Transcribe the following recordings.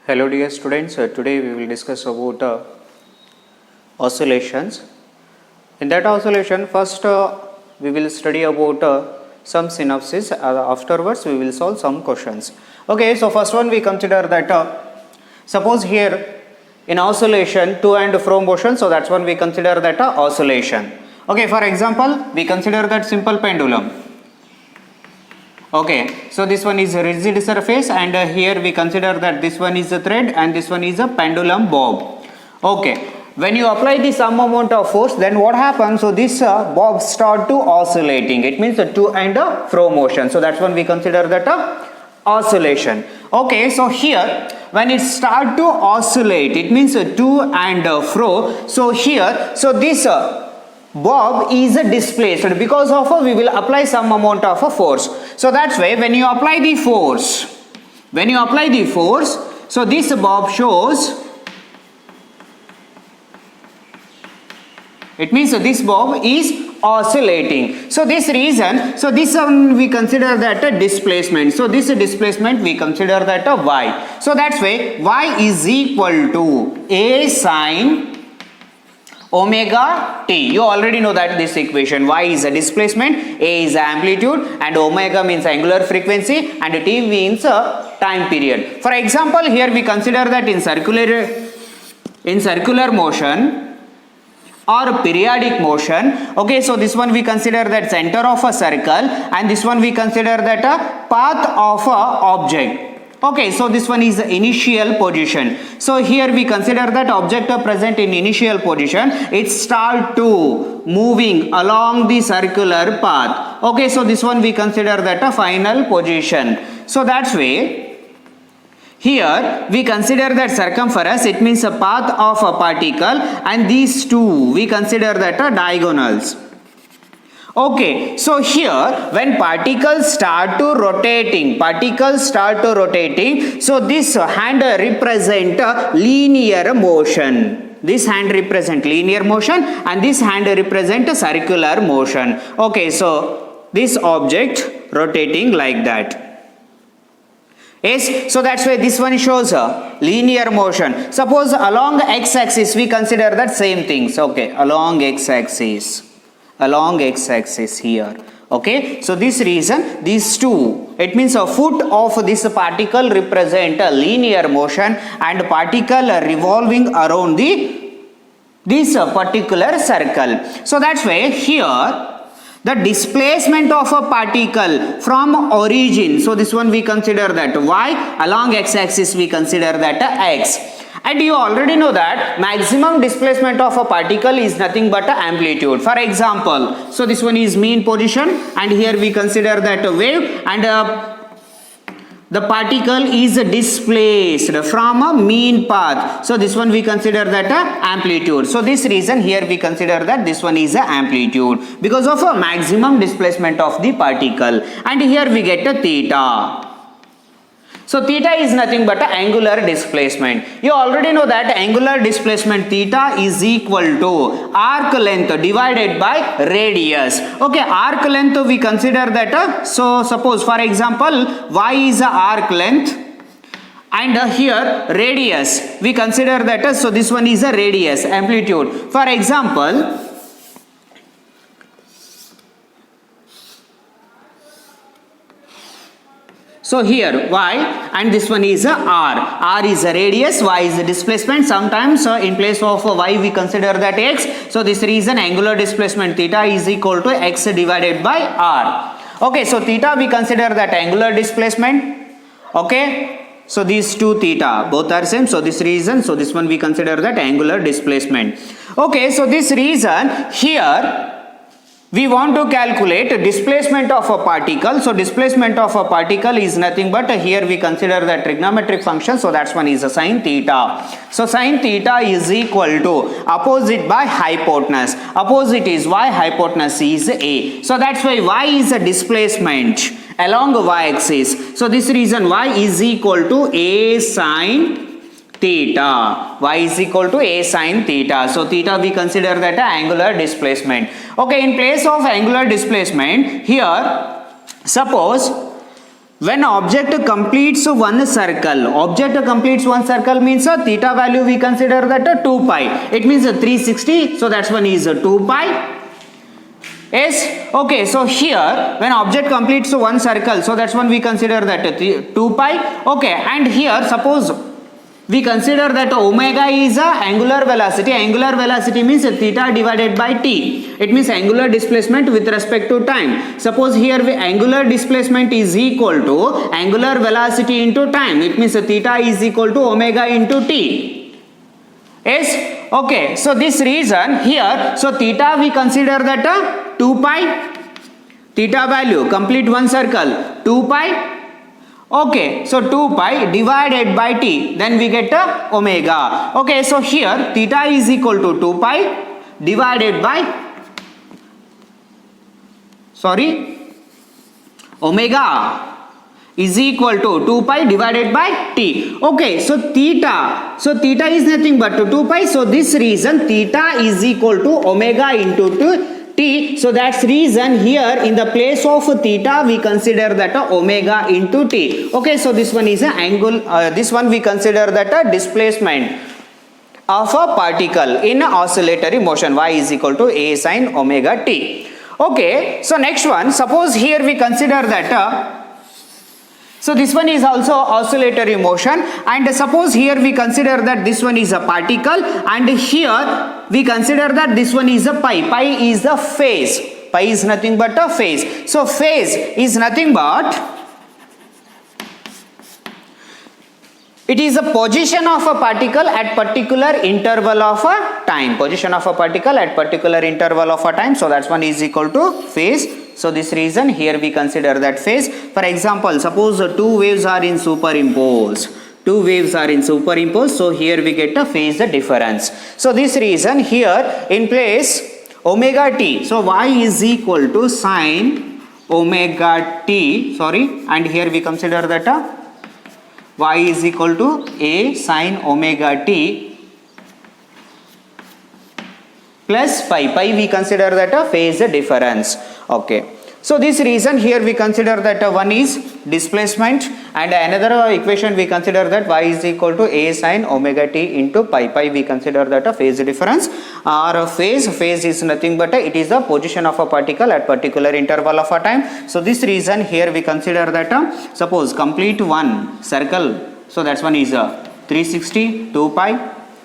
Hello dear students, today we will discuss about oscillations. In that oscillation, first we will study about some synopsis, afterwards we will solve some questions. Okay, so first one we consider that suppose here in oscillation to and fro motion, so that's one we consider that oscillation. Okay, for example, we consider that simple pendulum. Okay, so this one is a rigid surface and here we consider that this one is a thread and this one is a pendulum bob. Okay, when you apply the some amount of force, then what happens? So this bob start to oscillating. It means a to and fro motion. So that's when we consider that oscillation. Okay, so here when it start to oscillate, it means a to and fro. So here, so this bob is displaced because of we will apply some amount of a force. So that's why when you apply the force, so this bob shows, it means this bob is oscillating. So this reason, so this one we consider that a displacement. So this displacement we consider that a y. So that's why y is equal to a sine omega t. You already know that this equation. Y is a displacement, a is amplitude, and omega means angular frequency, and t means time period. For example, here we consider that in circular motion or periodic motion. Okay, so this one we consider that center of a circle, and this one we consider that a path of a object. Okay, so this one is the initial position. So here we consider that object present in initial position, it start to moving along the circular path. Okay, so this one we consider that a final position. So that's way here we consider that circumference, it means a path of a particle, and these two we consider that a diagonals. Okay, so here when particles start to rotating, so this hand represent linear motion. This hand represent linear motion and this hand represent circular motion. Okay, so this object rotating like that. Yes, so that's why this one shows a linear motion. Suppose along x-axis we consider that same things. Okay, along x-axis here. Okay, so this reason these two, it means a foot of this particle represent a linear motion and particle revolving around this particular circle. So that's why here the displacement of a particle from origin, so this one we consider that y, along x-axis we consider that x. And you already know that maximum displacement of a particle is nothing but amplitude. For example, so this one is mean position and here we consider that a wave, and the particle is displaced from a mean path. So this one we consider that a amplitude. So this reason here we consider that this one is a amplitude because of a maximum displacement of the particle. And here we get a theta. So theta is nothing but angular displacement. You already know that angular displacement theta is equal to arc length divided by radius. Okay, arc length we consider that, so suppose for example y is a arc length and here radius we consider that, so this one is a radius amplitude. For example, so here y and this one is a r is a radius, y is a displacement. Sometimes in place of y we consider that x. So this reason angular displacement theta is equal to x divided by r. Okay, so theta we consider that angular displacement. Okay, so these two theta both are same, so this reason, so this one we consider that angular displacement. Okay, so this reason here we want to calculate displacement of a particle. So displacement of a particle is nothing but here we consider the trigonometric function. So that's one is a sine theta. So sine theta is equal to opposite by hypotenuse. Opposite is y, hypotenuse is a. So that's why y is a displacement along y-axis. So this reason y is equal to a sine theta. Y is equal to a sine theta. So theta we consider that angular When object completes one circle means a theta value we consider that a 2 pi. It means a 360, so that's one is a 2 pi. Yes, okay, so here when object completes one circle, so that's one we consider that a 2 pi. Okay, and here suppose we consider that omega is a angular velocity. Angular velocity means theta divided by t. It means angular displacement with respect to time. Suppose here angular displacement is equal to angular velocity into time. It means theta is equal to omega into t. Yes, okay, so this reason here, so theta we consider that 2 pi. Theta value, complete one circle, 2 pi. Okay, so 2 pi divided by t, then we get omega. Okay, so here theta is equal to 2 pi divided by, omega is equal to 2 pi divided by t. Okay, so theta is nothing but 2 pi. So this reason theta is equal to omega into t. So that's reason here in the place of theta we consider that omega into t. Okay, so this one is an angle, this one we consider that a displacement of a particle in a oscillatory motion, y is equal to a sin omega t. Okay, so next one, suppose here we consider that so this one is also oscillatory motion, and suppose here we consider that this one is a particle, and here we consider that this one is a pi. Pi is the phase. Pi is nothing but a phase. So phase is nothing but it is a position of a particle at particular interval of a time. Position of a particle at particular interval of a time. So that's one is equal to phase. So this reason here we consider that phase. For example, suppose two waves are in superimposed. So here we get a phase difference. So this reason here in place omega t. So y is equal to sin omega t. And here we consider that y is equal to a sin omega t plus pi. Pi we consider that a phase difference. Okay, so this reason here we consider that one is displacement, and another equation we consider that y is equal to a sin omega t into pi. Pi we consider that a phase difference, or phase is nothing but it is the position of a particle at particular interval of a time. So this reason here we consider that suppose complete one circle, so that's one is 360 2 pi.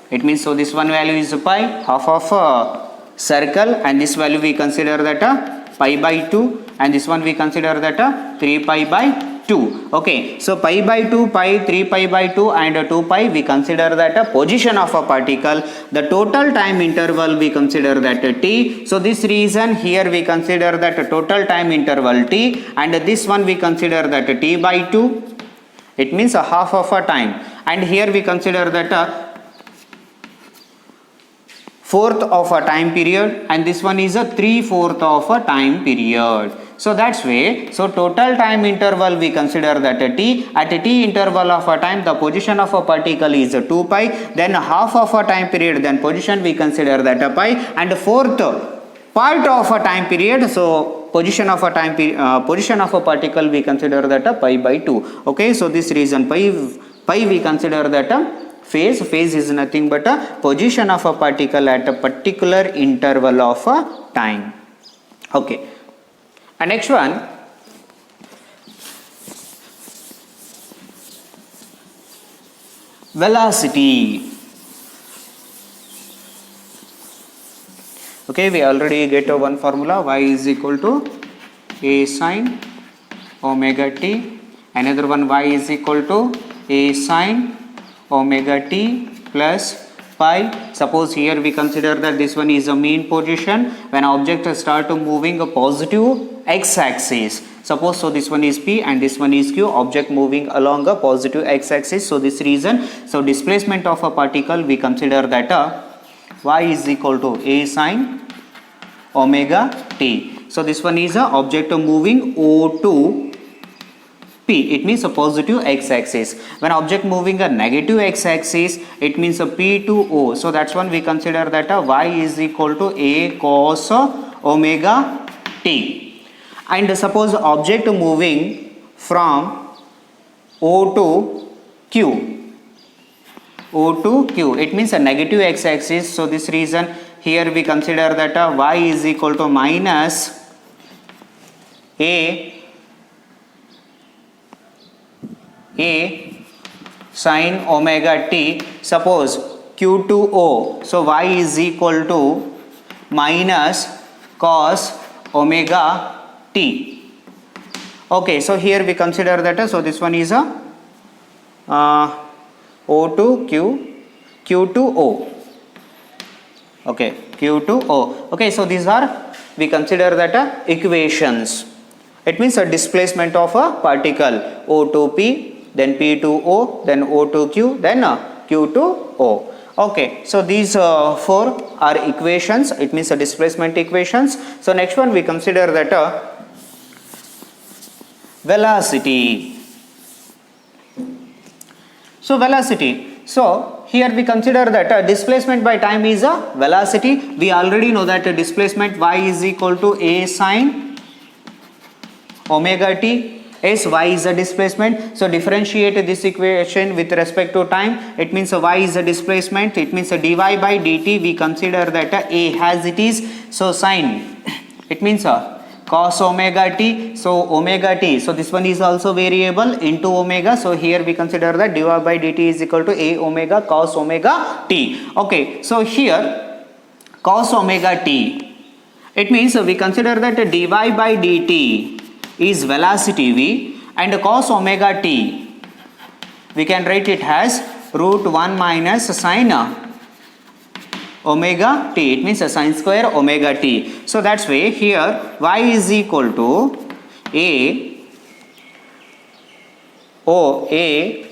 It means so this one value is pi, half of a circle, and this value we consider that pi by 2, and this one we consider that 3 pi by 2. Okay, so pi by 2 pi, 3 pi by 2 and 2 pi we consider that a position of a particle. The total time interval we consider that t. So this reason here we consider that total time interval t, and this one we consider that t by 2. It means a half of a time, and here we consider that fourth of a time period, and this one is a 3/4 of a time period. So that's way, so total time interval we consider that t. At a t interval of a time, the position of a particle is 2 pi, then half of a time period, then position we consider that a pi, and fourth part of a time period, so position of a position of a particle we consider that a pi by 2. Okay, so this reason pi we consider that a phase is nothing but a position of a particle at a particular interval of a time. Okay, and next one, velocity. Okay, we already get one formula, y is equal to a sin omega t, another one y is equal to a sin omega t plus pi. Suppose here we consider that this one is a mean position when object start moving a positive x-axis. Suppose so this one is p and this one is q, object moving along a positive x-axis. So this reason, so displacement of a particle we consider that y is equal to a sin omega t. So this one is a object moving O to P, it means a positive x-axis. When object moving a negative x-axis, it means a P to O. So that's one we consider that y is equal to a cos omega t. And suppose object moving from O to Q. O to Q. It means a negative x-axis. So this reason here we consider that y is equal to minus a sin omega t. Suppose Q to O. So y is equal to minus cos omega t. Okay, so here we consider that so this one is a O to Q, Q to O. Okay, Q to O. Okay, so these are, we consider that equations. It means a displacement of a particle O to P, then P to O, then O to Q, then Q to O. Okay, so these four are equations. It means a displacement equations. So next one we consider that velocity. So velocity. So here we consider that displacement by time is a velocity. We already know that displacement y is equal to a sin omega t. As y is a displacement, so differentiate this equation with respect to time. It means y is a displacement. It means dy by dt. We consider that a as it is. So sin, it means cos omega t. So omega t. So this one is also variable into omega. So here we consider that dy by dt is equal to a omega cos omega t. Okay. So here cos omega t. It means we consider that dy by dt is velocity v, and cos omega t we can write it as root 1 minus sin omega t. It means a sin square omega t. So that's way here y is equal to a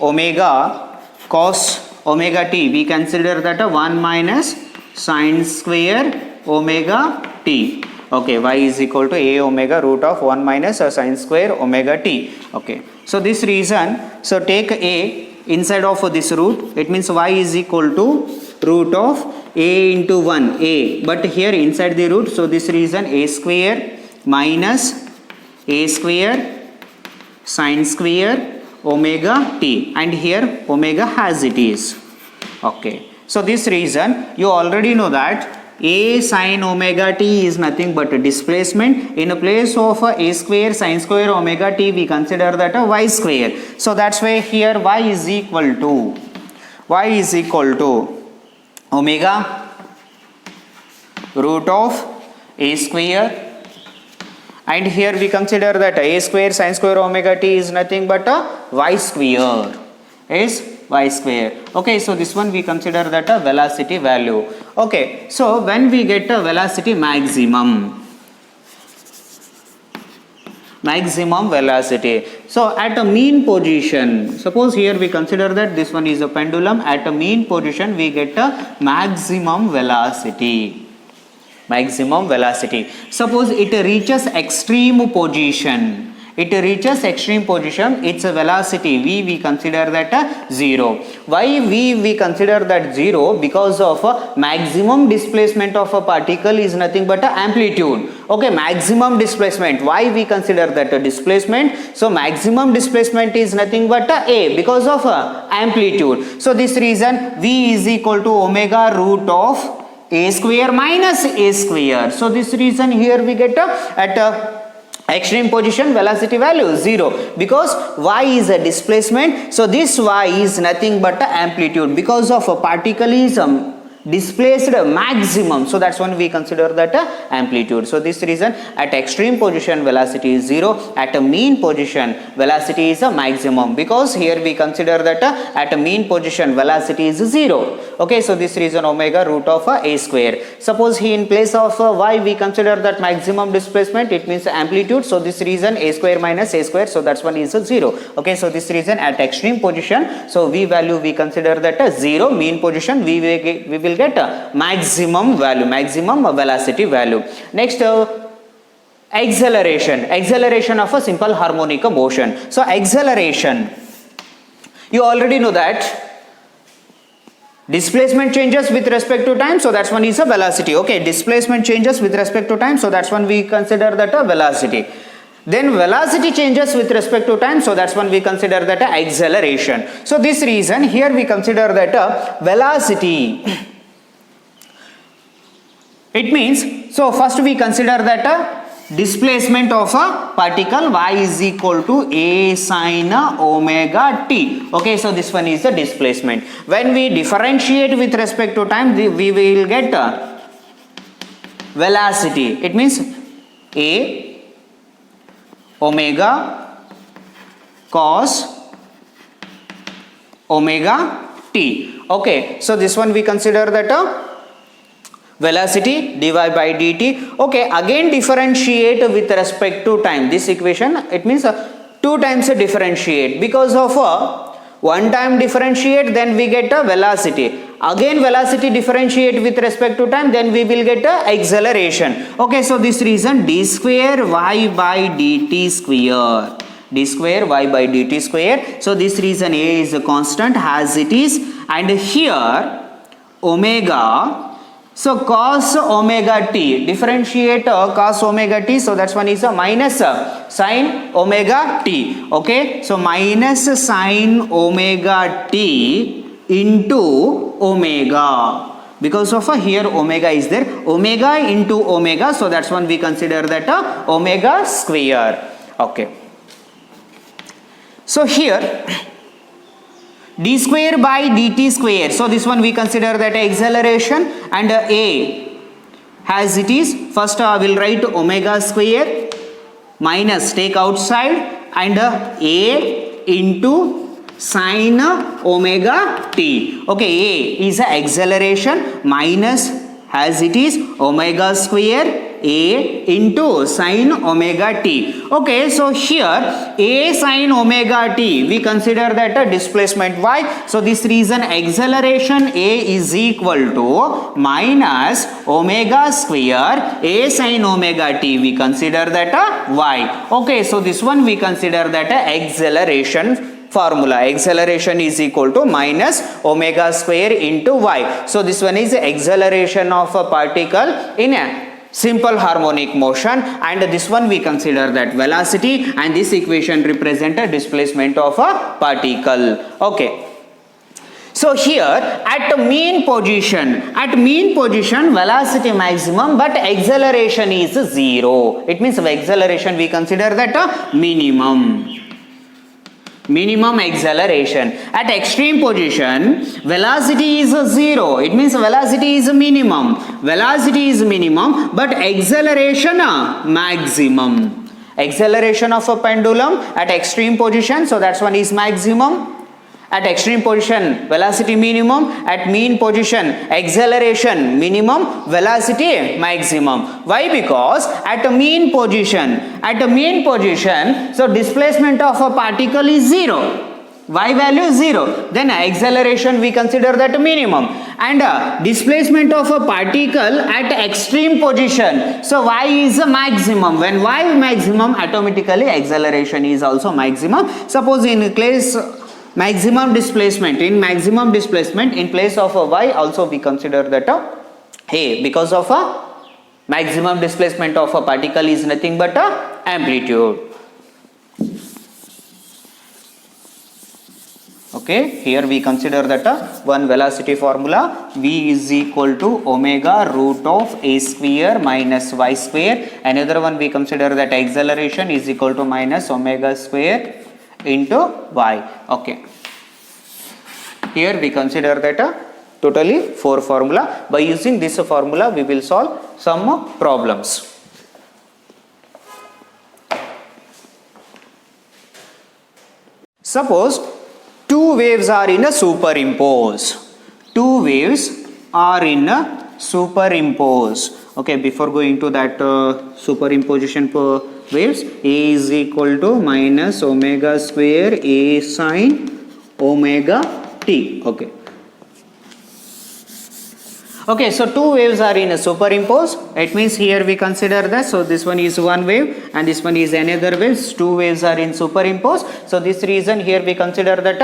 omega cos omega t. We consider that 1 minus sin square omega t. Okay, y is equal to a omega root of 1 minus sin square omega t. Okay, so this reason, so take a inside of this root. It means y is equal to root of a into 1 a, but here inside the root, so this reason a square minus a square sin square omega t, and here omega as it is. Okay, so this reason you already know that a sin omega t is nothing but a displacement. In a place of a square sin square omega t, we consider that a y square. So that's why here y is equal to omega root of a square, and here we consider that a square sin square omega t is nothing but a y square, is y square. Okay, so this one we consider that a velocity value. Okay, so when we get a velocity maximum velocity, so at a mean position, suppose here we consider that this one is a pendulum. At a mean position we get a maximum velocity. Suppose it reaches extreme position, its velocity v we consider that 0. Why we consider that 0? Because of maximum displacement of a particle is nothing but amplitude. Okay, maximum displacement. Why we consider that a displacement? So maximum displacement is nothing but a because of amplitude. So this reason v is equal to omega root of a square minus a square. So this reason here we get at extreme position velocity value 0, because y is a displacement. So this y is nothing but amplitude because of a particle is displaced maximum. So that's when we consider that amplitude. So this reason at extreme position velocity is 0, at a mean position velocity is a maximum, because here we consider that at a mean position velocity is 0. Okay, so this reason omega root of a square. Suppose he in place of y we consider that maximum displacement, it means amplitude. So this reason a square minus a square, so that's one is 0. Okay, so this reason at extreme position, so v value we consider that 0, mean position we will get a maximum value, maximum velocity value. Next acceleration of a simple harmonic motion. So acceleration, you already know that displacement changes with respect to time, so that's one is a velocity. Okay, displacement changes with respect to time, so that's one we consider that a velocity. then velocity changes with respect to time, so that's when we consider that acceleration. So this reason here we consider that velocity. It means, so first we consider that displacement of a particle y is equal to a sine omega t. Okay, so this one is the displacement. When we differentiate with respect to time, we will get velocity. It means a omega cos omega t. Okay, so this one we consider that velocity dy by dt. Okay, again differentiate with respect to time. This equation, it means 2 times differentiate. Because of 1 time differentiate, then we get a velocity. Again velocity differentiate with respect to time, then we will get a acceleration. Okay, so this reason d square y by dt square. D square y by dt square. So this reason a is a constant as it is, and here omega. So cos omega t, differentiate cos omega t, so that's one is a minus sin omega t. Okay, so minus sin omega t into omega, because of here omega is there, omega into omega, so that's one we consider that omega square. Okay, so here d square by dt square, so this one we consider that acceleration, and a as it is, first I will write omega square minus take outside, and a into sine omega t. Okay, a is acceleration minus as it is omega square a into sine omega t. Okay, so here a sine omega t we consider that a displacement y. So this reason acceleration a is equal to minus omega square a sine omega t, we consider that a y. Okay, so this one we consider that a acceleration formula. Acceleration is equal to minus omega square into y. So this one is acceleration of a particle in a simple harmonic motion, and this one we consider that velocity, and this equation represent a displacement of a particle. Okay, so here at mean position velocity maximum, but acceleration is 0. It means acceleration we consider that a minimum acceleration. At extreme position velocity is 0. It means velocity is minimum, but acceleration maximum. Acceleration of a pendulum at extreme position, so that's one is maximum. At extreme position velocity minimum, at mean position acceleration minimum, velocity maximum. Why? Because at a mean position, so displacement of a particle is 0. Y value 0, then acceleration we consider that minimum, and displacement of a particle at extreme position, so y is a maximum. When y maximum, automatically acceleration is also maximum. Suppose in case maximum displacement, in place of a y also we consider that a, because of a maximum displacement of a particle is nothing but a amplitude. Okay, here we consider that one velocity formula, v is equal to omega root of a square minus y square. Another one we consider that acceleration is equal to minus omega square into y. Okay, here we consider that totally 4 formula. By using this formula we will solve some problems. Suppose two waves are in a superimpose. Okay, before going to that superimposition for waves, a is equal to minus omega square a sine omega t. Okay, so two waves are in a superimpose. It means here we consider that, so this one is one wave and this one is another wave. Two waves are in superimpose. So this reason here we consider that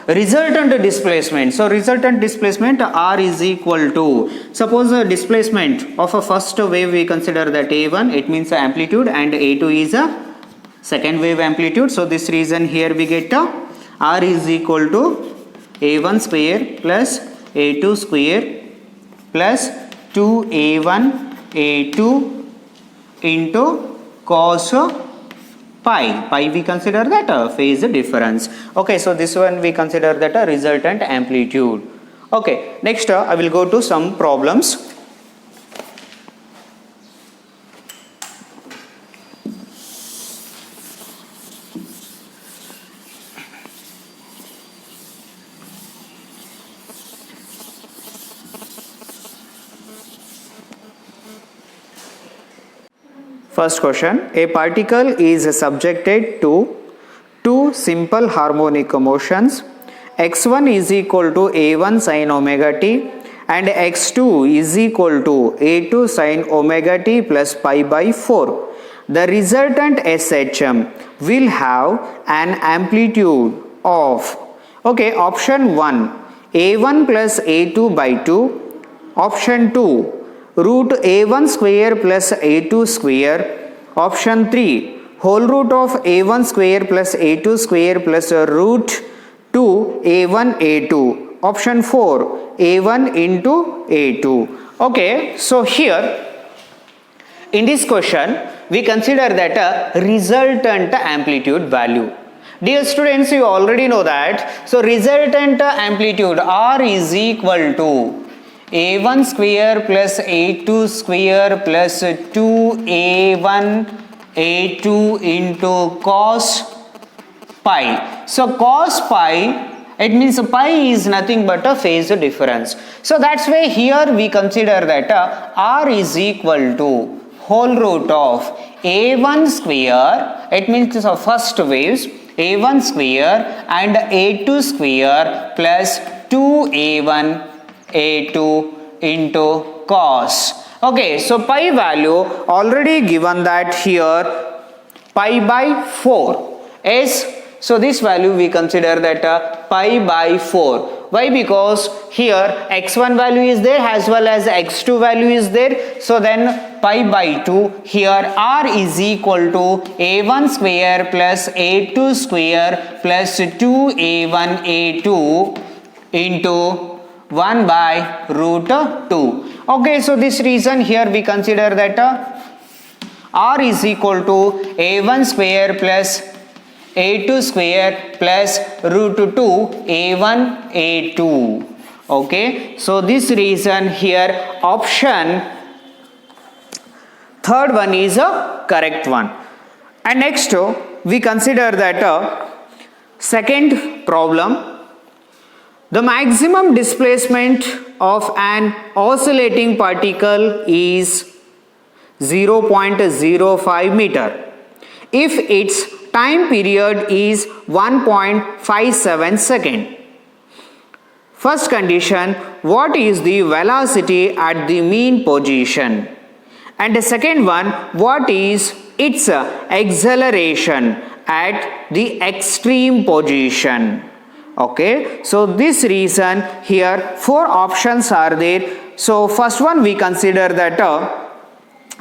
resultant displacement. So resultant displacement r is equal to, suppose the displacement of a first wave we consider that a1, it means amplitude, and a2 is a second wave amplitude. So this reason here we get R is equal to A1 square plus A2 square plus 2A1 A2 into cos pi. Pi we consider that phase difference. Okay, so this one we consider that a resultant amplitude. Okay, next I will go to some problems. First question, a particle is subjected to two simple harmonic motions. x1 is equal to a1 sin omega t and x2 is equal to a2 sin omega t plus pi by 4. The resultant SHM will have an amplitude of, okay, option 1 a1 plus a2 by 2, option 2 root a1 square plus a2 square, option 3 whole root of a1 square plus a2 square plus root 2 a1 a2, option 4 a1 into a2. Okay, so here in this question we consider that a resultant amplitude value. Dear students, you already know that. So resultant amplitude R is equal to a1 square plus a2 square plus 2a1 a2 into cos pi. So cos pi, it means pi is nothing but a phase difference. So that's why here we consider that R is equal to whole root of a1 square, it means the first waves, a1 square and a2 square plus 2a1 a2 into cos. Okay, so pi value already given that here pi by 4 is, so this value we consider that pi by 4. Why? Because here x1 value is there as well as x2 value is there. So then pi by 2, here R is equal to a1 square plus a2 square plus 2a1 a2 into 1 by root 2. Okay, so this reason here we consider that R is equal to a1 square plus a2 square plus root 2 a1 a2. Okay, so this reason here option third one is a correct one. And next we consider that second problem. The maximum displacement of an oscillating particle is 0.05 meter if its time period is 1.57 second. First condition, what is the velocity at the mean position? And the second one, what is its acceleration at the extreme position? Okay, so this reason here 4 options are there. So first one we consider that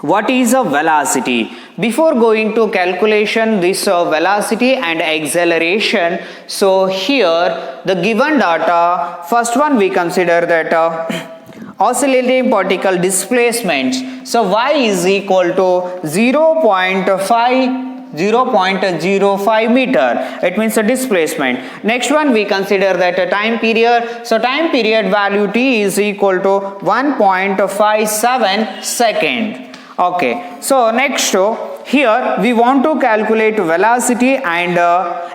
what is a velocity. Before going to calculation this velocity and acceleration, so here the given data, first one we consider that oscillating particle displacement. So y is equal to 0.05 meter, it means a displacement. Next one we consider that a time period. So time period value t is equal to 1.57 second. Okay, so next here we want to calculate velocity and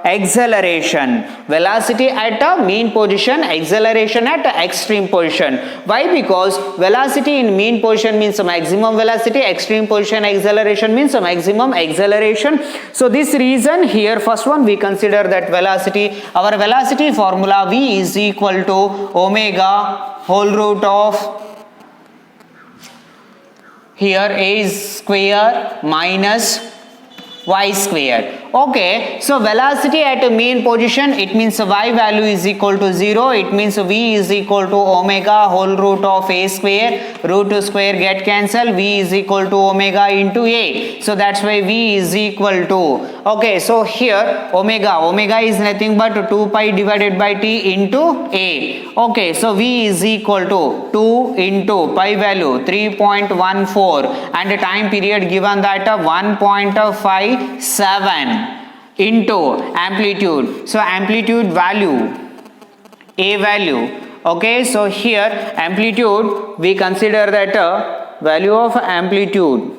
acceleration. Velocity at a mean position, acceleration at a extreme position. Why? Because velocity in mean position means maximum velocity, extreme position acceleration means maximum acceleration. So this reason here first one we consider that velocity. Our velocity formula V is equal to omega whole root of here a square minus y square. Okay, so velocity at a mean position, it means y value is equal to 0. It means v is equal to omega whole root of a square, root square get cancel, v is equal to omega into a. So that's why v is equal to, okay, so here omega is nothing but 2 pi divided by t into a. Okay, so v is equal to 2 into pi value 3.14 and the time period given that 1.57 into amplitude. So amplitude value, a value. Okay, so here amplitude, we consider that value of amplitude.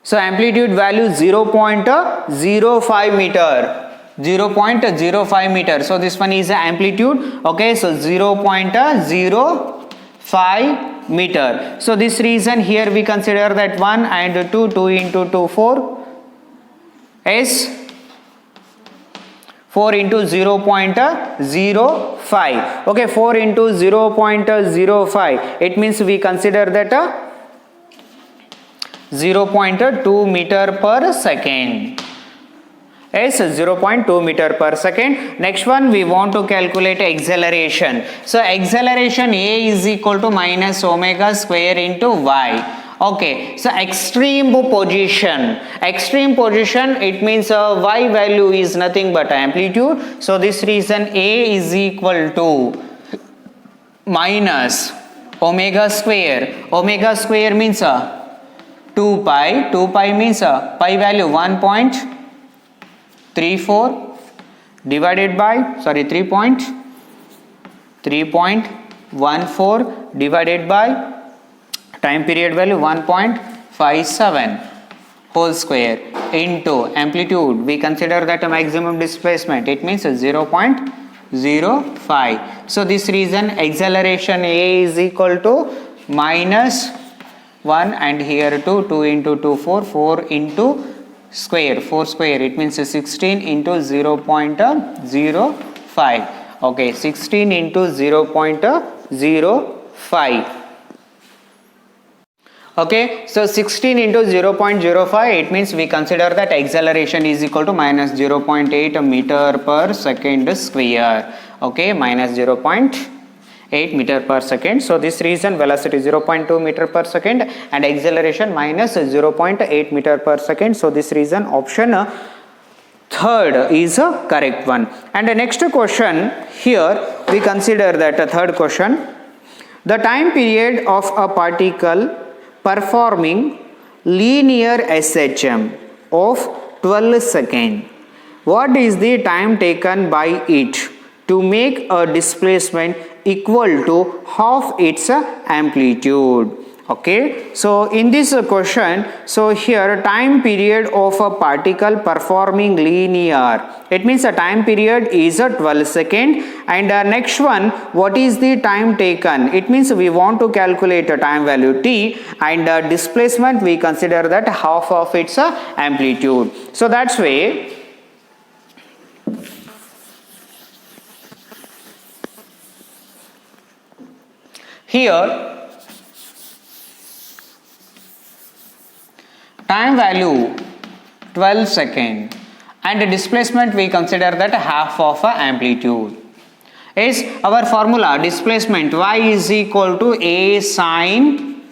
So amplitude value 0.05 meter. 0.05 meter. So this one is amplitude. Okay, so 0.05 meter. So this reason here we consider that 1 and 2 into 2 4 is 4 into 0.05. Okay, 4 into 0.05. It means we consider that 0.2 meter per second. Is 0.2 meter per second. Next one, we want to calculate acceleration. So acceleration A is equal to minus omega square into y. Okay, so extreme position, it means y value is nothing but amplitude. So this reason A is equal to minus omega square means 2 pi means pi value 1.34 divided by 3.14 divided by time period value 1.57 whole square into amplitude. We consider that a maximum displacement, it means 0.05. So this reason acceleration A is equal to minus 1 and here 2 into 2 4 into square 4 square, it means 16 into 0.05. Okay, 16 into 0.05. Okay, so 16 into 0.05, it means we consider that acceleration is equal to minus 0.8 meter per second square. Okay, minus 0.8 meter per second. So this reason velocity 0.2 meter per second and acceleration minus 0.8 meter per second. So this reason option third is a correct one. And the next question here we consider that a third question, the time period of a particle performing linear SHM of 12 seconds. What is the time taken by it to make a displacement equal to half its amplitude? Okay, so in this question, so here time period of a particle performing linear, it means a time period is a 12 second, and next one, what is the time taken? It means we want to calculate a time value t, and displacement we consider that half of its amplitude. So that's way here time value 12 second and displacement we consider that half of amplitude. Is our formula displacement y is equal to a sine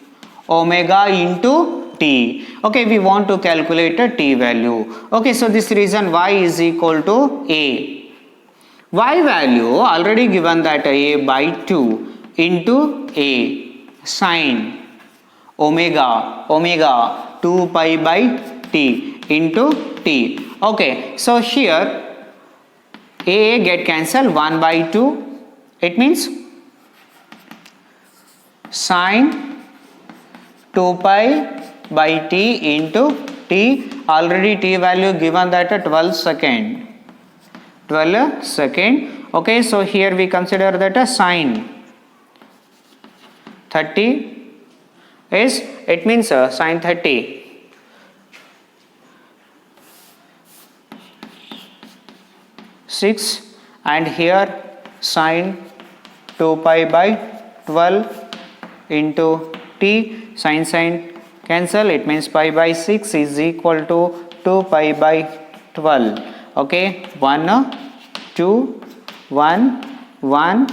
omega into t. Okay, we want to calculate a t value. Okay, so this reason y is equal to a. Y value already given that a by 2 into a sine omega 2 pi by t into t. Okay, so here a get cancelled 1 by 2, it means sine 2 pi by t into t. Already t value given that 12 second. Okay, so here we consider that a sine 30 is, it means sine 30 6 and here sine 2 pi by 12 into t, sine cancel, it means pi by 6 is equal to 2 pi by 12. Okay, 1 2 1 1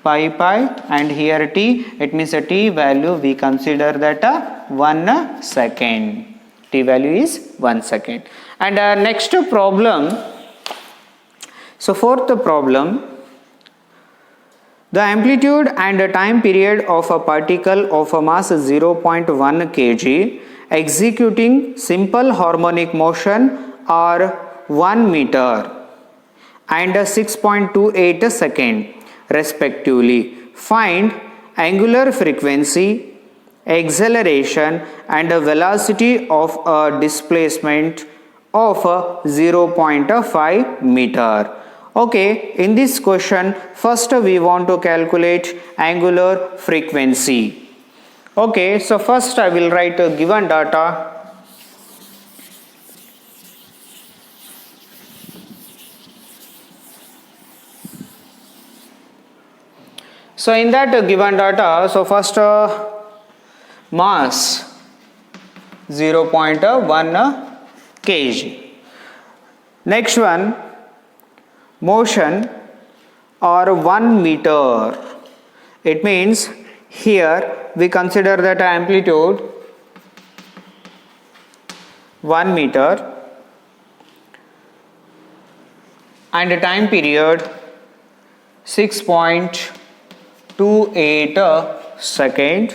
pi pi, and here t, it means a t value we consider that 1 second. T value is 1 second. And next problem, so fourth problem, the amplitude and time period of a particle of a mass 0.1 kg executing simple harmonic motion are 1 meter and 6.28 second respectively. Find angular frequency, acceleration and velocity of a displacement of 0.5 meter. Okay, in this question first we want to calculate angular frequency. Okay, so first I will write given data. So in that given data, so first mass 0.1 kg. Next one, motion or 1 meter. It means here we consider that amplitude 1 meter and time period 6.28 second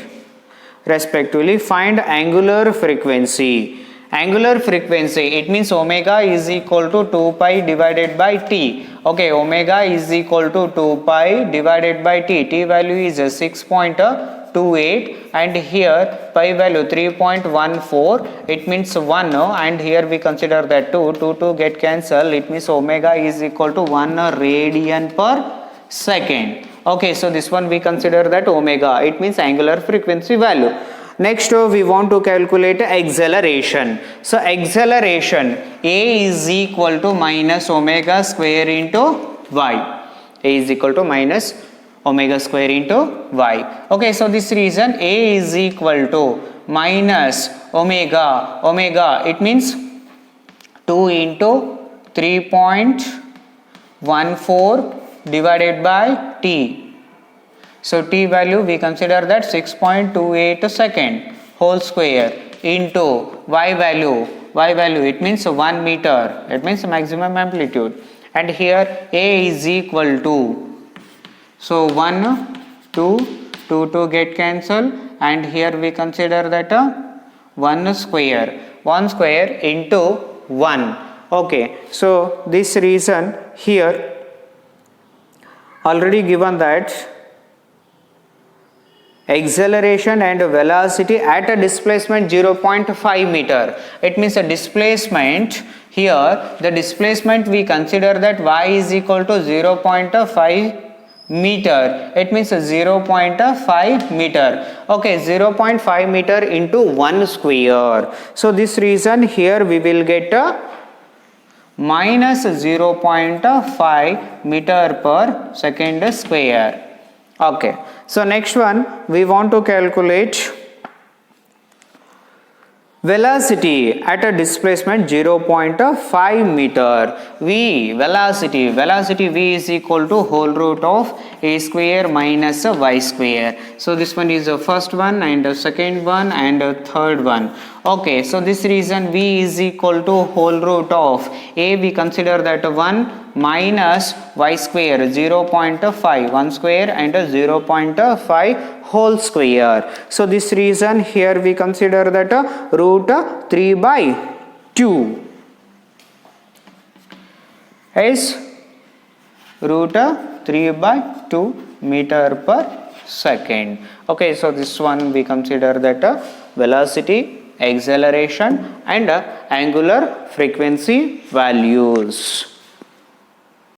respectively. Find angular frequency. Angular frequency, it means omega is equal to 2 pi divided by t. Okay, omega is equal to 2 pi divided by t. T value is 6.28 and here pi value 3.14. It means 1 and here we consider that 2 get cancelled. It means omega is equal to 1 radian per second. Okay, so this one we consider that omega. It means angular frequency value. Next we want to calculate acceleration. So acceleration, a is equal to minus omega square into y. A is equal to minus omega square into y. Okay, so this reason a is equal to minus omega, it means 2 into 3.14 divided by t. So t value we consider that 6.28 second whole square into y value, it means 1 meter, it means maximum amplitude, and here a is equal to, so 1 2 get cancelled and here we consider that 1 square into 1. Okay, so this reason here already given that acceleration and velocity at a displacement 0.5 meter. It means a displacement, here the displacement we consider that y is equal to 0.5 meter. It means 0.5 meter. Okay, 0.5 meter into 1 square. So this reason here we will get minus 0.5 meter per second square. Okay, so next one we want to calculate velocity at a displacement 0.5 meter. Velocity v is equal to whole root of a square minus y square. So this one is the first one and the second one and the third one. Okay, so this reason v is equal to whole root of a, we consider that 1 minus y square 0.5, 1 square and 0.5 whole square. So this reason here we consider that root 3 by 2 is root 3 by 2 meter per second. Okay, so this one we consider that velocity, acceleration and angular frequency values.